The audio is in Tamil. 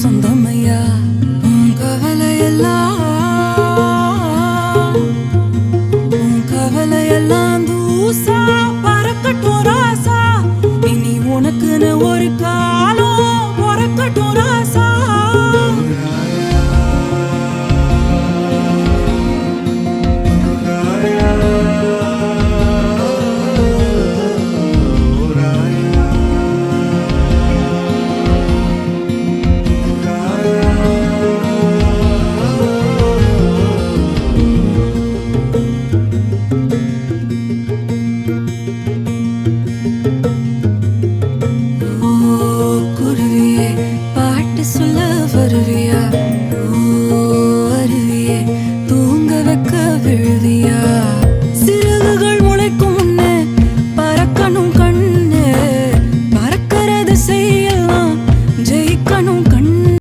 சொந்தமையா உன் கவலையெல்லாம் தூசா பறக்கட்டும் ராசா இனி உனக்குன்னு ஒரு காலம் பொறக்கட்டும் ராசா சொல்ல வருவியா ஓ அருவியே தூங்க வைக்க விழுவியா